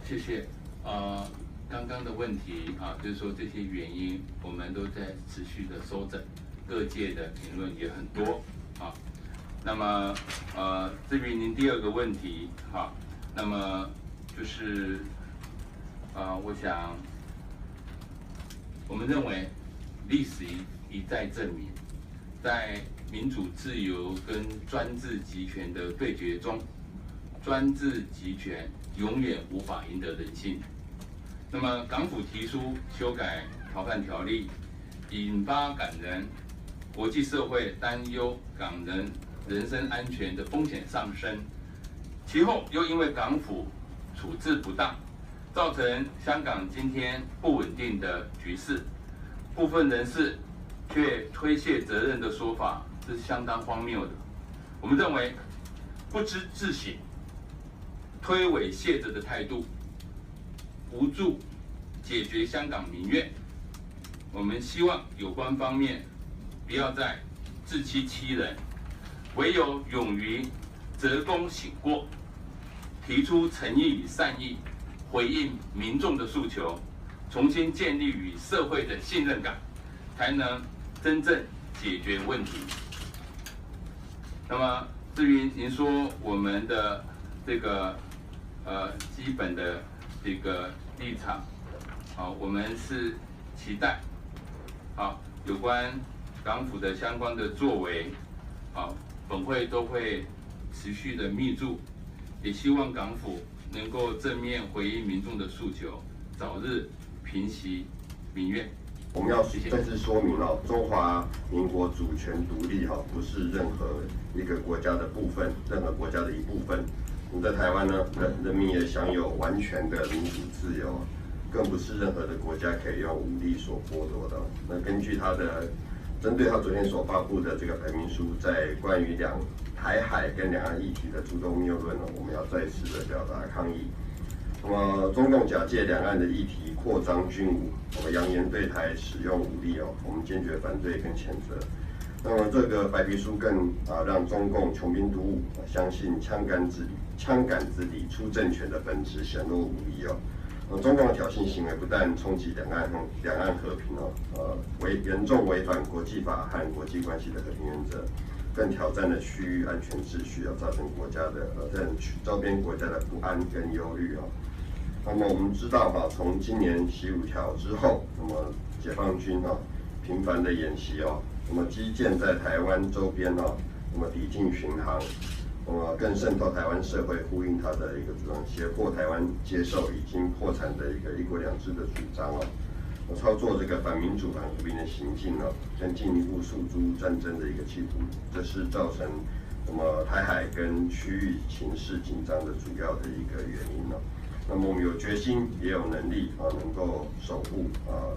谢谢。刚刚的问题就是说这些原因，我们都在持续的搜整，各界的评论也很多那么至于您第二个问题那么就是我想我们认为历史一再证明，在民主自由跟专制集权的对决中，专制集权永远无法赢得人心。那么港府提出修改逃犯条例，引发港人、国际社会担忧港人人身安全的风险上升，其后又因为港府处置不当，造成香港今天不稳定的局势，部分人士却推卸责任的说法是相当荒谬的。我们认为不知自省、推诿卸责的态度，无助解决香港民怨。我们希望有关方面不要再自欺欺人，唯有勇于折弓醒过，提出诚意与善意，回应民众的诉求，重新建立与社会的信任感，才能真正解决问题。那么至于您说我们的这个基本的这个立场，我们是期待有关港府的相关的作为，本会都会持续的密注，也希望港府能够正面回应民众的诉求，早日平息民怨。我们要再次说明中华民国主权独立不是任何一个国家的部分，任何国家的一部分。我们在台湾呢，人民也享有完全的民主自由，更不是任何的国家可以用武力所剥夺的。那根据针对他昨天所发布的这个白皮书，在关于台海跟两岸议题的诸多谬论我们要再次的表达抗议。那么，中共假借两岸的议题扩张军武，扬言对台使用武力我们坚决反对跟谴责。那么，这个白皮书更让中共穷兵黩武，相信枪杆子里出政权的本质显露无遗中共的挑衅行为不但冲击两岸和平严重违反国际法和国际关系的和平原则，更挑战了区域安全秩序造成周边国家的不安跟忧虑那么我们知道从今年习5条之后，那么解放军频繁的演习那么基建在台湾周边那么抵近巡航，那么更渗透台湾社会，呼应他的一个主张，胁迫台湾接受已经破产的一个“一国两制”的主张操作这个反民主、反和平的行径更进一步诉诸战争的一个企图，这是造成那么台海跟区域情势紧张的主要的一个原因那么我们有决心，也有能力能够守护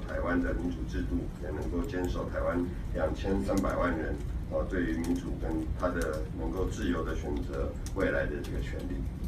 台湾的民主制度，也能够坚守台湾2300万人对于民主跟他的能够自由的选择未来的这个权利。